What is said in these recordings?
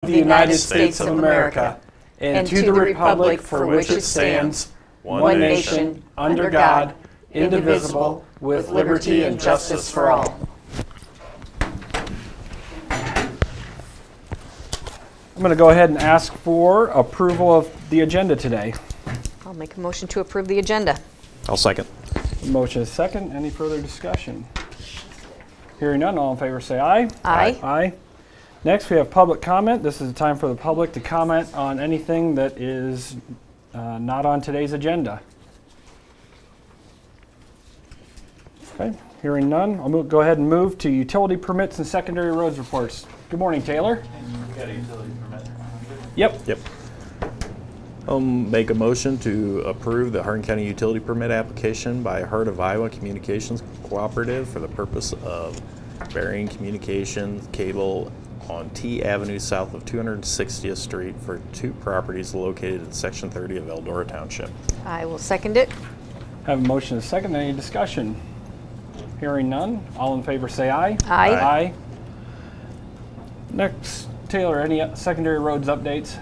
the United States of America, and to the republic for which it stands, one nation, under God, indivisible, with liberty and justice for all. I'm going to go ahead and ask for approval of the agenda today. I'll make a motion to approve the agenda. I'll second. Motion is second. Any further discussion? Hearing none, all in favor say aye. Aye. Aye. Next, we have public comment. This is the time for the public to comment on anything that is not on today's agenda. Okay, hearing none, I'll go ahead and move to utility permits and secondary roads reports. Good morning, Taylor. You got a utility permit? Yep. I'll make a motion to approve the Hardin County utility permit application by Heart of Iowa Communications Cooperative for the purpose of burying communications cable on T Avenue south of 260th Street for two properties located in Section 30 of Eldora Township. I will second it. Have a motion and a second. Any discussion? Hearing none, all in favor say aye. Aye. Aye. Next, Taylor, any secondary roads updates?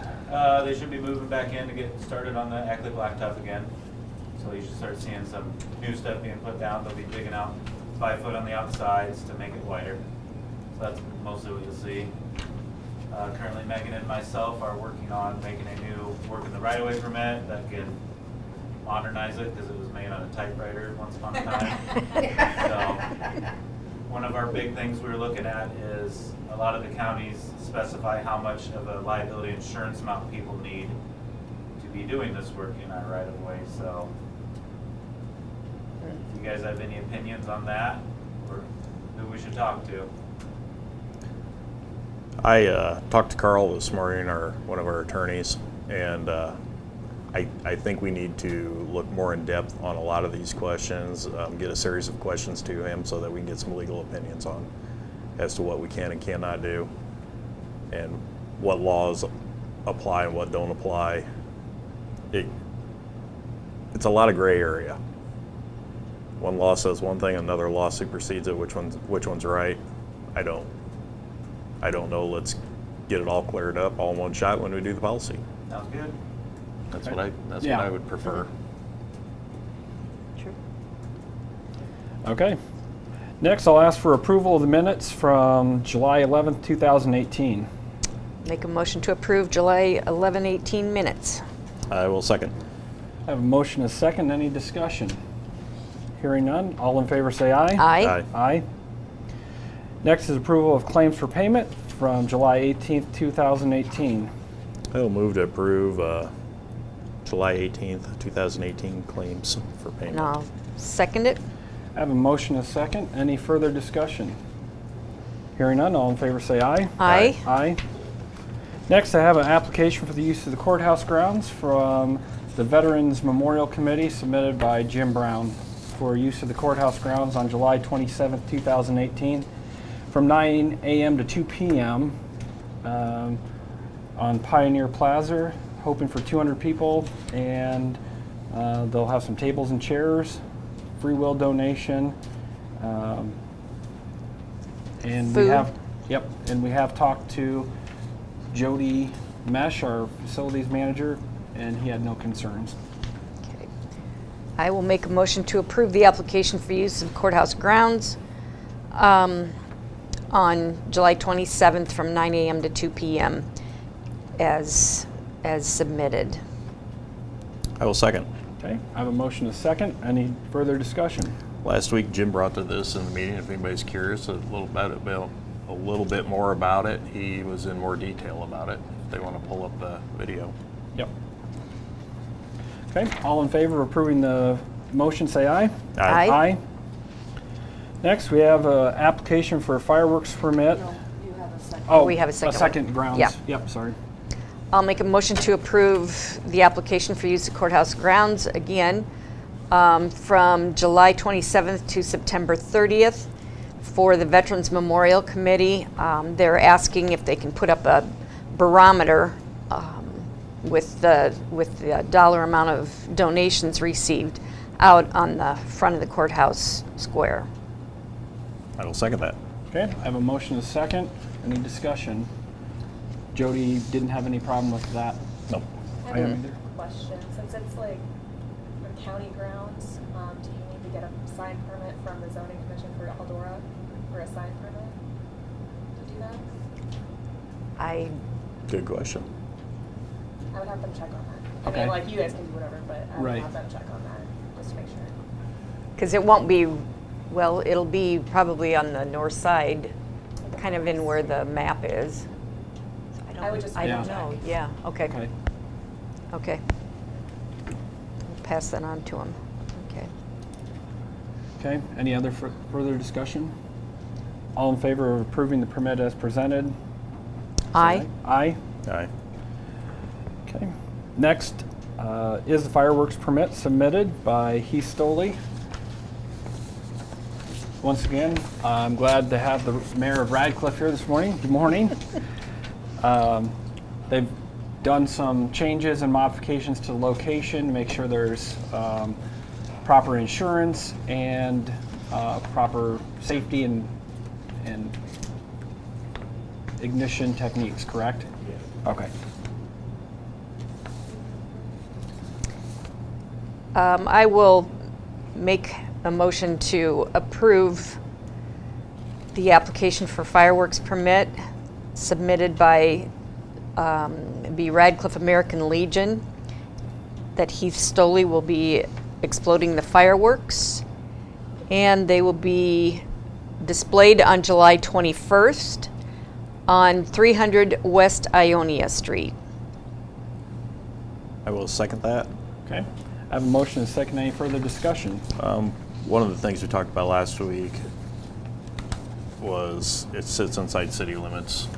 They should be moving back in to get started on the Ackley Blacktop again. So you should start seeing some new stuff being put down. They'll be digging out 5 foot on the outsides to make it wider. So that's mostly what you'll see. Currently Megan and myself are working on making a new working the right-of-way permit that can modernize it because it was made on a typewriter once upon a time. So one of our big things we were looking at is a lot of the counties specify how much of a liability insurance amount people need to be doing this work in our right-of-way. So if you guys have any opinions on that or who we should talk to. I talked to Carl this morning, one of our attorneys, and I think we need to look more in depth on a lot of these questions, get a series of questions to him so that we can get some legal opinions on as to what we can and cannot do and what laws apply and what don't apply. It's a lot of gray area. One law says one thing, another law supersedes it. Which one's right? I don't know. Let's get it all cleared up all in one shot when we do the policy. Sounds good. That's what I would prefer. Sure. Okay. Next, I'll ask for approval of the minutes from July 11th, 2018. Make a motion to approve July 11/18 minutes. I will second. I have a motion and a second. Any discussion? Hearing none, all in favor say aye. Aye. Aye. Next is approval of claims for payment from July 18th, 2018. I will move to approve July 18th, 2018 claims for payment. And I'll second it. I have a motion and a second. Any further discussion? Hearing none, all in favor say aye. Aye. Aye. Next, I have an application for the use of the courthouse grounds from the Veterans Memorial Committee submitted by Jim Brown for use of the courthouse grounds on July 27th, 2018 from 9 a.m. to 2 p.m. On Pioneer Plaza, hoping for 200 people, and they'll have some tables and chairs, free will donation, and Food. we have talked to Jody Mesh, our facilities manager, and he had no concerns. Okay. I will make a motion to approve the application for use of courthouse grounds on July 27th from 9 a.m. to 2 p.m. as submitted. I will second. Okay, I have a motion and a second. Any further discussion? Last week, Jim brought to this in the meeting. If anybody's curious a little bit more about it, he was in more detail about it. If they want to pull up the video. Yep. Okay, all in favor of approving the motion say aye. Aye. Aye. Next, we have an application for a fireworks permit. No, you have a second. Oh, We have a second A second one. grounds. Yeah. Yep, sorry. I'll make a motion to approve the application for use of courthouse grounds again from July 27th to September 30th for the Veterans Memorial Committee. They're asking if they can put up a barometer with the dollar amount of donations received out on the front of the courthouse square. I will second that. Okay, I have a motion and a second. Any discussion? Jody didn't have any problem with that. Nope. I I have am either. a question. Since it's like on county grounds, do you need to get a sign permit from the zoning commission for Eldora for a sign permit to do that? Good question. I would have them check on that. I Okay. mean, like, you guys can do whatever, but I would Right. have them check on that, just to make sure. Because it won't be, well, it'll be probably on the north side, kind of in where the map is. I would just I don't Yeah. know, yeah, okay. Okay. Okay. Pass that on to him. Okay. Okay, any other further discussion? All in favor of approving the permit as presented? say Aye. Aye. Aye. Okay. Next is the fireworks permit submitted by Heath Stoley. Once again, I'm glad to have the mayor of Radcliffe here this morning. Good morning. They've done some changes and modifications to the location to make sure there's proper insurance and proper safety and ignition techniques, correct? Yes. Okay. I will make a motion to approve the application for fireworks permit submitted by the Radcliffe American Legion, that Heath Stoley will be exploding the fireworks, and they will be displayed on July 21st on 300 West Ionia Street. I will second that. Okay. I have a motion and a second. Any further discussion? One of the things we talked about last week was it sits inside city limits.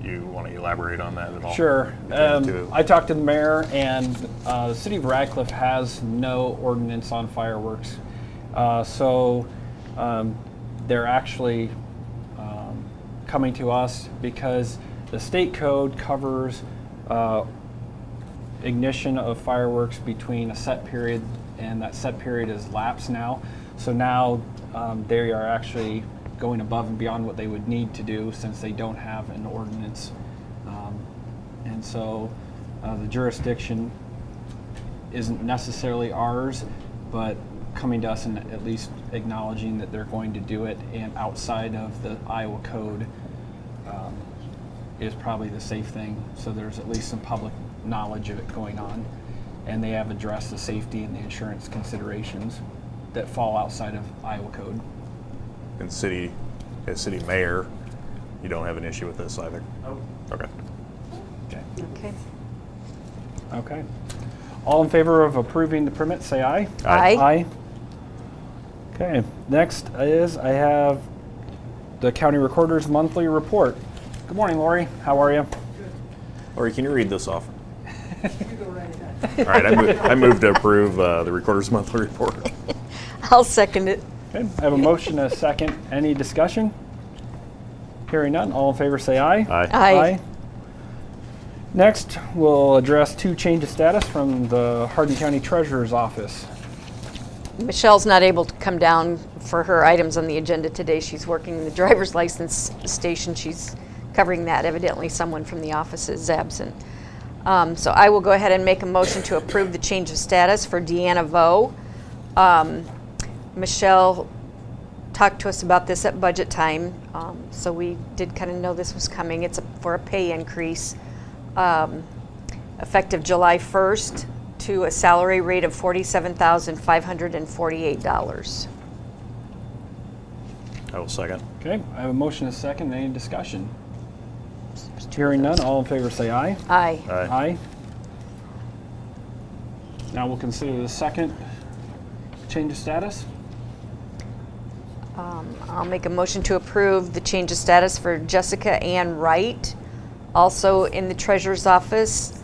You want to elaborate on that at all? Sure. Between the two? I talked to the mayor, and the city of Radcliffe has no ordinance on fireworks. So they're actually coming to us because the state code covers ignition of fireworks between a set period, and that set period is lapsed now. So now they are actually going above and beyond what they would need to do since they don't have an ordinance. And so the jurisdiction isn't necessarily ours, but coming to us and at least acknowledging that they're going to do it and outside of the Iowa code is probably the safe thing. So there's at least some public knowledge of it going on, and they have addressed the safety and the insurance considerations that fall outside of Iowa code. And as city mayor, you don't have an issue with this either? Nope. Okay. Okay. Okay. Okay. All in favor of approving the permit, say aye. Aye. Aye. Okay. Next is I have the county recorder's monthly report. Good morning, Lori. How are you? Lori, can you read this off? All right, I move to approve the recorder's monthly report. I'll second it. Okay. I have a motion and a second. Any discussion? Hearing none. All in favor, say aye. Aye. Aye. Next, we'll address two change of status from the Hardin County Treasurer's Office. Michelle's not able to come down for her items on the agenda today. She's working in the driver's license station. She's covering that. Evidently, someone from the office is absent. So I will go ahead and make a motion to approve the change of status for Deanna Vo. Michelle talked to us about this at budget time, so we did kind of know this was coming. It's for a pay increase effective July 1st to a salary rate of $47,548. I will second. Okay. I have a motion and a second. Any discussion? Hearing none. All in favor, say aye. Aye. Aye. Now we'll consider the second change of status. I'll make a motion to approve the change of status for Jessica Ann Wright, also in the treasurer's office,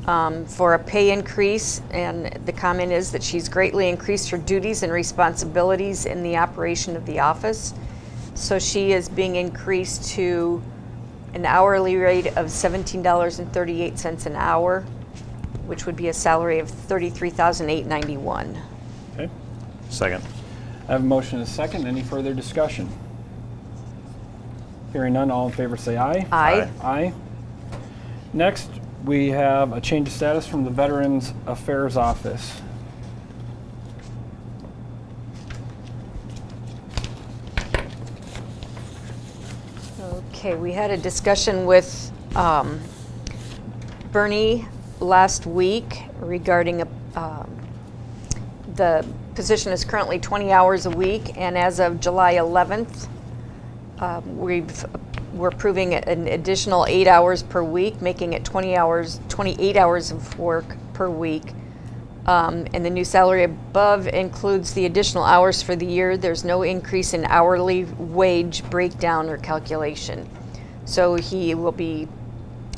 for a pay increase. And the comment is that she's greatly increased her duties and responsibilities in the operation of the office. So she is being increased to an hourly rate of $17.38 an hour, which would be a salary of $33,891. Okay. Second. I have a motion and a second. Any further discussion? Hearing none. All in favor, say aye. Aye. Aye. Next, we have a change of status from the Veterans Affairs Office. Okay, we had a discussion with Bernie last week regarding the position is currently 20 hours a week, and as of July 11th, we're approving an additional 8 hours per week, making it 28 hours of work per week. And the new salary above includes the additional hours for the year. There's no increase in hourly wage breakdown or calculation. So he will be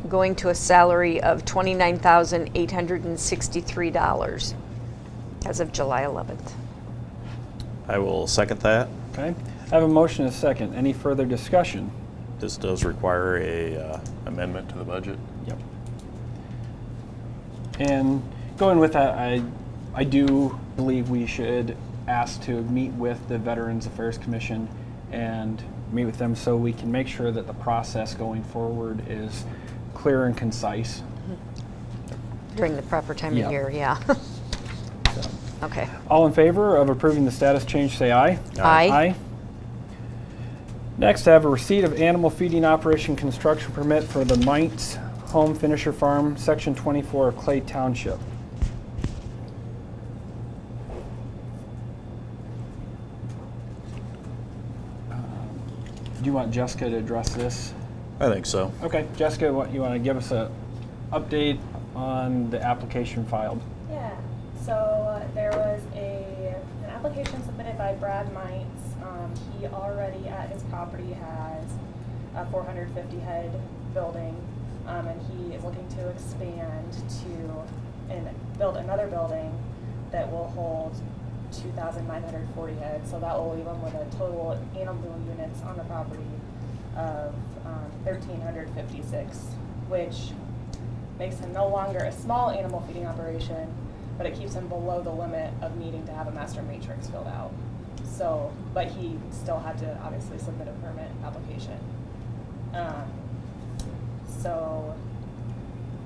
going to a salary of $29,863 as of July 11th. I will second that. Okay, I have a motion and a second. Any further discussion? This does require a amendment to the budget. Yep. And going with that, I do believe we should ask to meet with the Veterans Affairs Commission and meet with them so we can make sure that the process going forward is clear and concise. During the proper time Yep. of year, yeah. So, Okay. all in favor of approving the status change, say aye. Aye. Aye. Next, I have a receipt of animal feeding operation construction permit for the Mites Home Finisher Farm, Section 24 of Clay Township. Do you want Jessica to address this? I think so. Okay, Jessica, you want to give us an update on the application filed? Yeah, so there was an application submitted by Brad Mites. He already at his property has a 450 head building, and he is looking to expand and build another building that will hold 2,940 heads. So that will leave him with a total animal units on the property of 1,356, which makes him no longer a small animal feeding operation, but it keeps him below the limit of needing to have a master matrix filled out. So, but he still had to obviously submit a permit application. So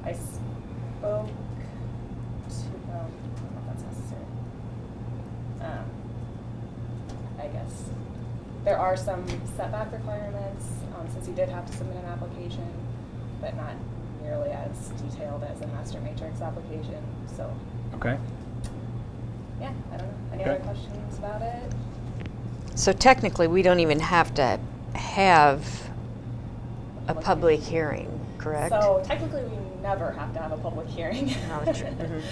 I spoke to, I don't know if that's necessary. I guess there are some setback requirements, since he did have to submit an application, but not nearly as detailed as a master matrix application. So, Okay. yeah, I don't know. Any Okay. other questions about it? So technically, we don't even have to have a public hearing, correct? So technically, we never have to have a public hearing. Oh, true. Mhm.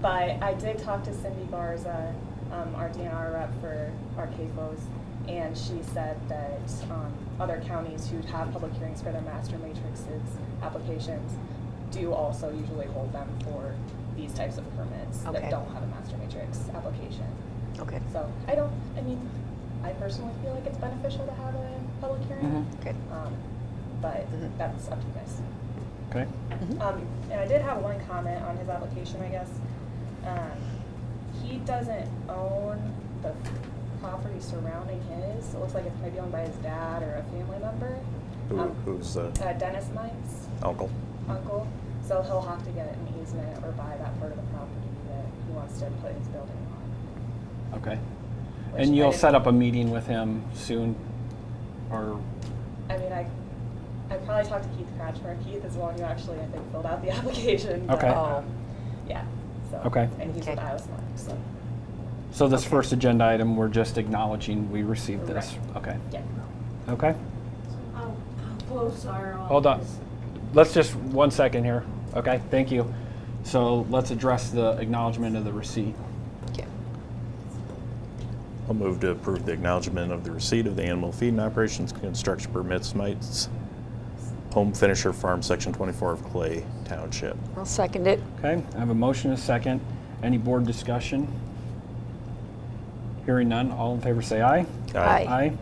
But I did talk to Cindy Garza, our DNR rep for our CAFOs, and she said that other counties who have public hearings for their master matrices applications do also usually hold them for these types of permits Okay. that don't have a master matrix application. Okay. So I personally feel like it's beneficial to have a public hearing, Okay. but that's up to you guys. Okay. And I did have one comment on his application, I guess. He doesn't own the property surrounding his. It looks like it's maybe owned by his dad or a family member. Who's the Dennis Mites' uncle? uncle. So he'll have to get an easement or buy that part of the property that he wants to put his building on. Okay. Which And I you'll didn't- set up a meeting with him soon, or? I mean, I probably talked to Keith Cratchmer. Keith is the one who actually, I think, filled out the application. Okay. But, Oh. yeah. So, Okay. And he's Okay. with Iowa Smart, so, So this first agenda item, we're just acknowledging we received this? Okay. yeah. Okay. How close are all Hold on. these? Let's just 1 second here. Okay, thank you. So let's address the acknowledgement of the receipt. Yeah. I'll move to approve the acknowledgement of the receipt of the animal feeding operations construction permits, Mites Home Finisher Farm, Section 24 of Clay Township. I'll second it. Okay, I have a motion and a second. Any board discussion? Hearing none, all in favor say aye. Aye. Aye.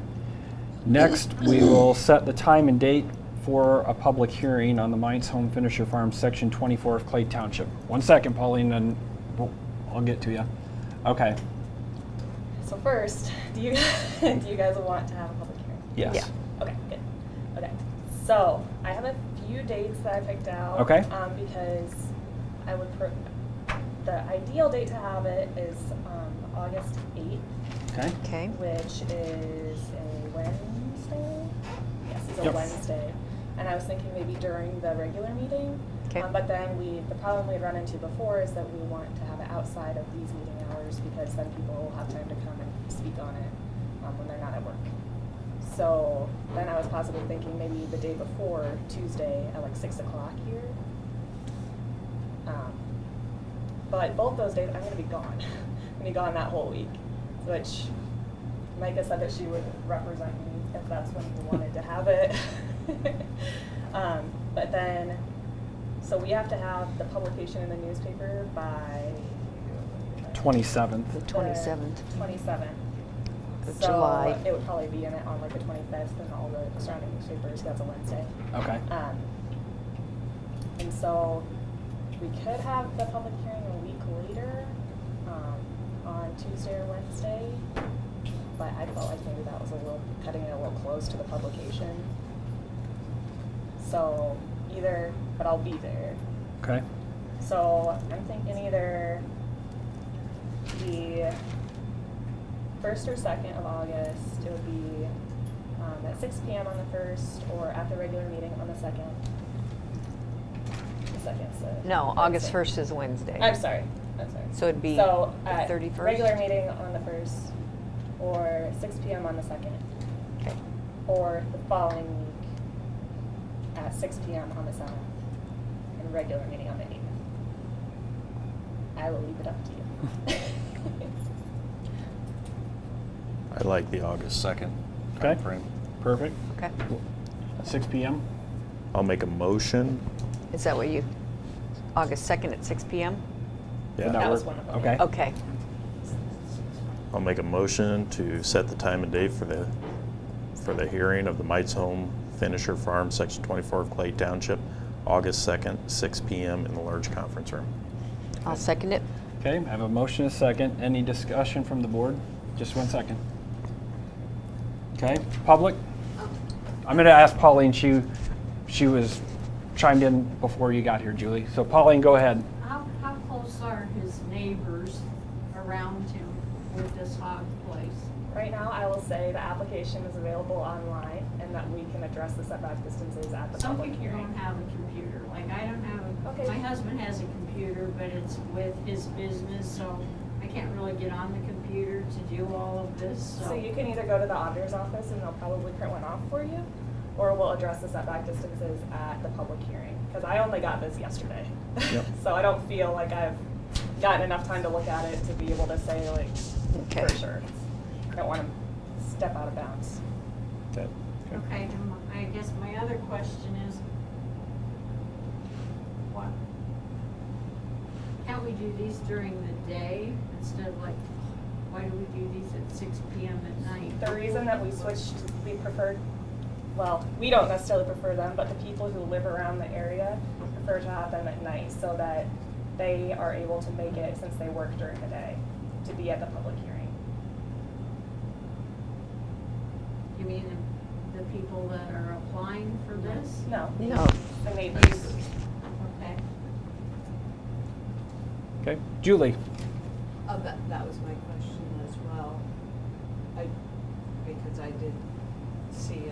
Next, we will set the time and date for a public hearing on the Mites Home Finisher Farm, Section 24 of Clay Township. 1 second, Pauline, and I'll get to you. Okay, So first, do you guys want to have a public hearing? yes. Yeah. Okay, good. Okay. So I have a few dates that I picked out. Okay. Because I would, the ideal date to have it is August 8th, Okay. Okay. which is a Wednesday? Yes, it's a Yep. Wednesday. And I was thinking maybe during the regular meeting. Okay. But then the problem we'd run into before is that we want to have it outside of these meeting hours because then people will have time to come and speak on it when they're not at work. So then I was possibly thinking maybe the day before, Tuesday at like 6 o'clock here. But both those days, I'm going to be gone. I'm going to be gone that whole week, which Micah said that she would represent me if that's when we wanted to have it. But then, so we have to have the publication in the newspaper by 27th. The 27th. 27th. Of So July. it would probably be in it on like the 25th and all the surrounding newspapers. That's a Wednesday. Okay. And so we could have the public hearing a week later, on Tuesday or Wednesday, but I felt like maybe that was cutting it a little close to the publication. So but I'll be there. Okay. So I'm thinking either the 1st or 2nd of August, it would be at 6 p.m. on the 1st or at the regular meeting on the 2nd. The 2nd's the No, August Wednesday. 1st is Wednesday. I'm sorry. So it'd be So the at 31st? regular meeting on the 1st or 6 p.m. on the 2nd Okay. or the following week at 6 p.m. on the 7th and regular meeting on the 8th. I will leave it up to you. I like the August 2nd Okay. timeframe. Perfect. Okay. 6 p.m. I'll make a motion. Is that what August 2nd at 6 p.m.? Would Yeah. That was work? one of them. Okay. Okay. I'll make a motion to set the time and date for the hearing of the Mites Home Finisher Farm, Section 24 of Clay Township, August 2nd, 6 p.m. in the large conference room. I'll second it. Okay, I have a motion and a second. Any discussion from the board? Just 1 second. Okay, public? I'm going to ask Pauline. She was chimed in before you got here, Julie. So Pauline, go ahead. How close are his neighbors around him with this hog place? Right now, I will say the application is available online and that we can address the setback distances at the Some public people hearing. don't have a computer, like I don't have Okay. my husband has a computer, but it's with his business, so I can't really get on the computer to do all of this, So you can either go to the auditor's office and they'll probably print one off for you, or we'll address the setback distances at the public hearing. Because I only got this yesterday. Yep. So I don't feel like I've gotten enough time to look at it to be able to say like Okay. for sure. I don't want to step out of bounds. Okay. Okay, then I guess my other question is, what? Can't we do these during the day instead of like, why do we do these at 6 p.m. at night? The reason that we switched, we preferred, well, we don't necessarily prefer them, but the people who live around the area prefer to have them at night so that they are able to make it, since they work during the day, to be at the public hearing. You mean the people that are applying for this? No, No. the neighbors. Okay. Okay, Julie. That was my question as well. Because I did see,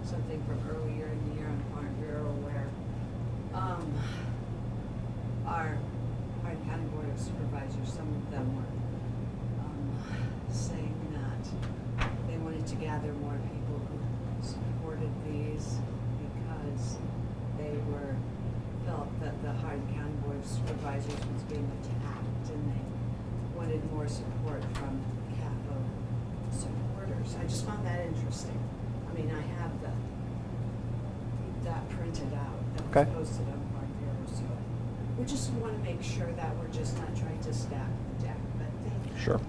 something from earlier in the year on Farm Bureau where, our Hardin County Board of Supervisors, some of them were, saying that they wanted to gather more people who supported these because they felt that the Hardin County Board of Supervisors was being attacked and they wanted more support from CAFO supporters. I just found that interesting. I mean, I have that printed out that was Okay. posted on Farm Bureau, so we just want to make sure that we're just not trying to stack the deck, but thank you. Sure.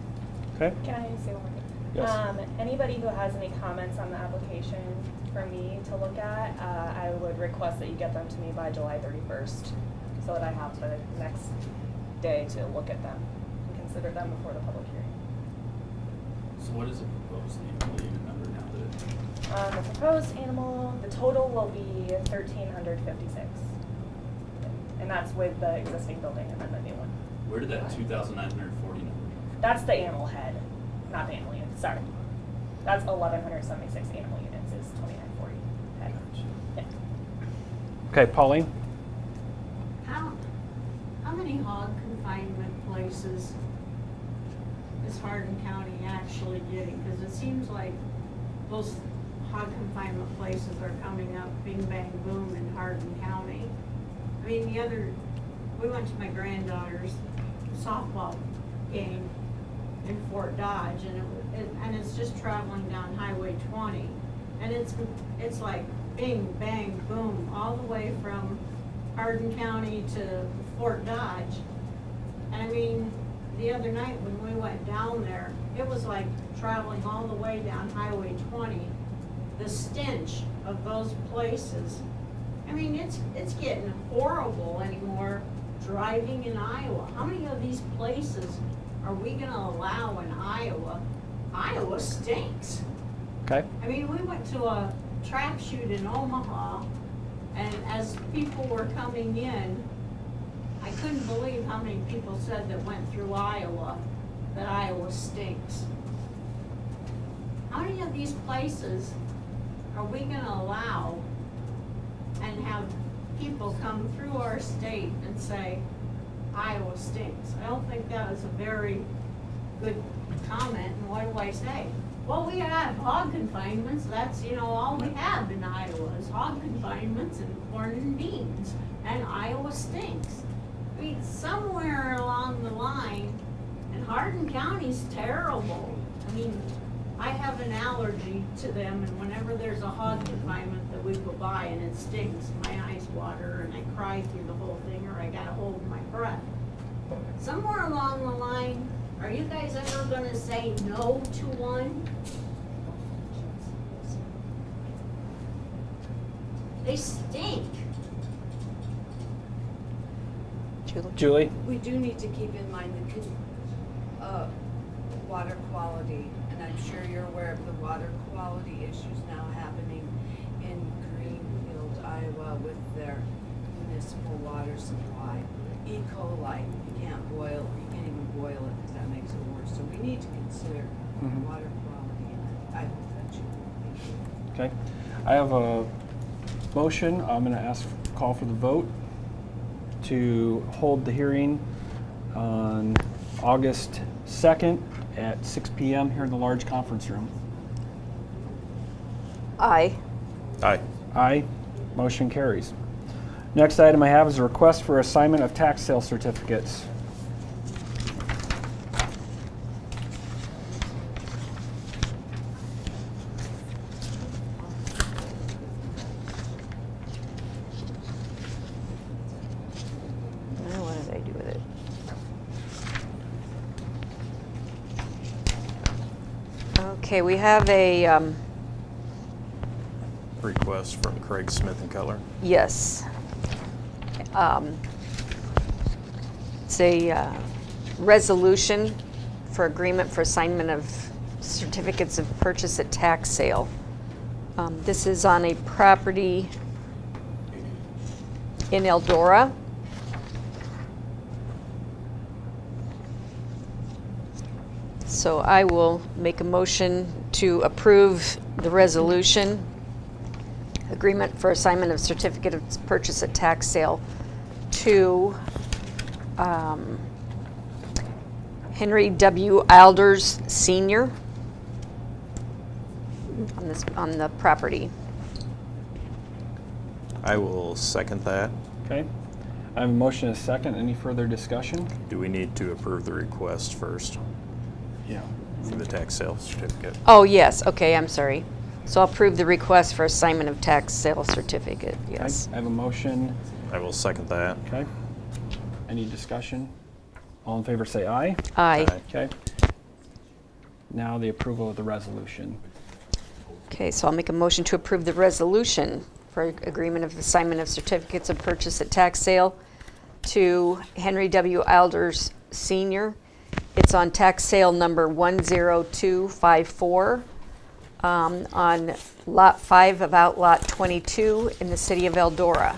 Okay. Can I say one more thing? Yes. Anybody who has any comments on the application for me to look at, I would request that you get them to me by July 31st so that I have the next day to look at them and consider them before the public hearing. So what is it proposed that you believe in number now that The proposed animal, the total will be 1,356. And that's with the existing building and then the new one. Where did that 2,940 number come That's the animal head, not the animal unit, sorry. That's 1,176 animal units is 2,940 head. Yeah. Okay, Pauline? How many hog confinement places is Hardin County actually getting? Because it seems like those hog confinement places are coming up bing bang boom in Hardin County. I mean, we went to my granddaughter's softball game in Fort Dodge, and it's just traveling down Highway 20, and it's like bing bang boom all the way from Hardin County to Fort Dodge. And I mean, the other night when we went down there, it was like traveling all the way down Highway 20. The stench of those places, I mean, it's getting horrible anymore driving in Iowa. How many of these places are we gonna allow in Iowa? Iowa stinks. Okay. I mean, we went to a trap shoot in Omaha, and as people were coming in, I couldn't believe how many people said that went through Iowa that Iowa stinks. How many of these places are we gonna allow and have people come through our state and say, Iowa stinks? I don't think that is a very good comment, and what do I say? Well, we have hog confinements, that's, all we have in Iowa is hog confinements and corn and beans, and Iowa stinks. I mean, somewhere along the line, and Hardin County's terrible. I mean, I have an allergy to them, and whenever there's a hog confinement that we go by and it stings, my eyes water and I cry through the whole thing, or I gotta hold my breath. Somewhere along the line, are you guys ever gonna say no to one? They stink. Julie? We do need to keep in mind the water quality, and I'm sure you're aware of the water quality issues now happening in Greenfield, Iowa with their municipal water supply. E. coli, you can't even boil it because that makes it worse. So we need to consider water quality, and I hope that you. Okay. I have a motion. I'm going to call for the vote to hold the hearing on August 2nd at 6 p.m. here in the large conference room. Aye. Aye. Aye. Motion carries. Next item I have is a request for assignment of tax sale certificates. Now, what did I do with it? Okay, we have a, Request from Craig Smith and Cutler. yes. It's a resolution for agreement for assignment of certificates of purchase at tax sale. This is on a property in Eldora. So I will make a motion to approve the resolution, agreement for assignment of certificate of purchase at tax sale to Henry W. Alders Sr. on the property. I will second that. Okay. I have a motion and a second. Any further discussion? Do we need to approve the request first Yeah. for the tax sale certificate? Oh, yes, okay, I'm sorry. So I'll approve the request for assignment of tax sale certificate, yes. I have a motion. I will second that. Okay. Any discussion? All in favor say aye. Aye. Okay. Now the approval of the resolution. Okay, so I'll make a motion to approve the resolution for agreement of assignment of certificates of purchase at tax sale to Henry W. Alders Sr. It's on tax sale number 10254. on Lot 5 of Outlot 22 in the city of Eldora.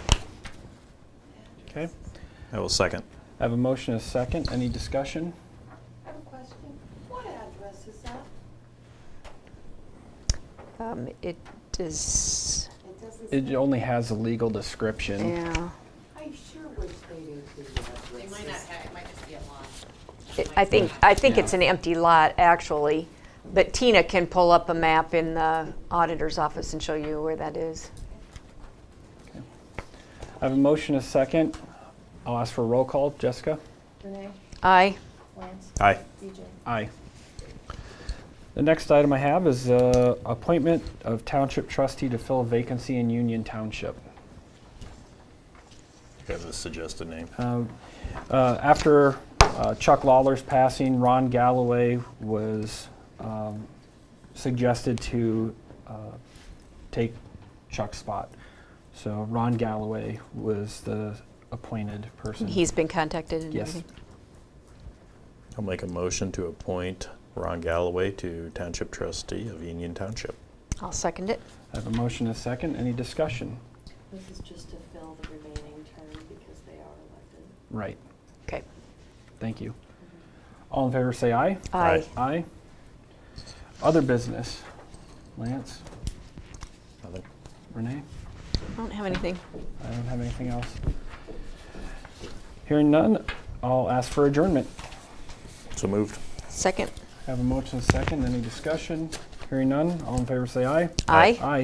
Okay. I will second. I have a motion and a second. Any discussion? I have a question. What address is that? It is, It doesn't say. It only has a legal description. yeah. I sure wish they'd include the addresses. They might not have, it might just be a lot. I think Yeah. it's an empty lot, actually. But Tina can pull up a map in the auditor's office and show you where that is. I have a motion and a second. I'll ask for a roll call. Jessica? Renee? Aye. Lance? Aye. DJ? Aye. The next item I have is appointment of township trustee to fill a vacancy in Union Township. You have a suggested name. After Chuck Lawler's passing, Ron Galloway was suggested to take Chuck's spot. So Ron Galloway was the appointed person. He's been contacted and Yes. everything. I'll make a motion to appoint Ron Galloway to Township Trustee of Union Township. I'll second it. I have a motion and a second. Any discussion? This is just to fill the remaining term because they are elected. Right. Okay. Thank you. All in favor say aye. Aye. Aye. Other business. Lance? Nothing. Renee? I don't have anything. I don't have anything else. Hearing none, I'll ask for adjournment. So moved. Second. Have a motion and a second. Any discussion? Hearing none, all in favor say aye. Aye. Aye.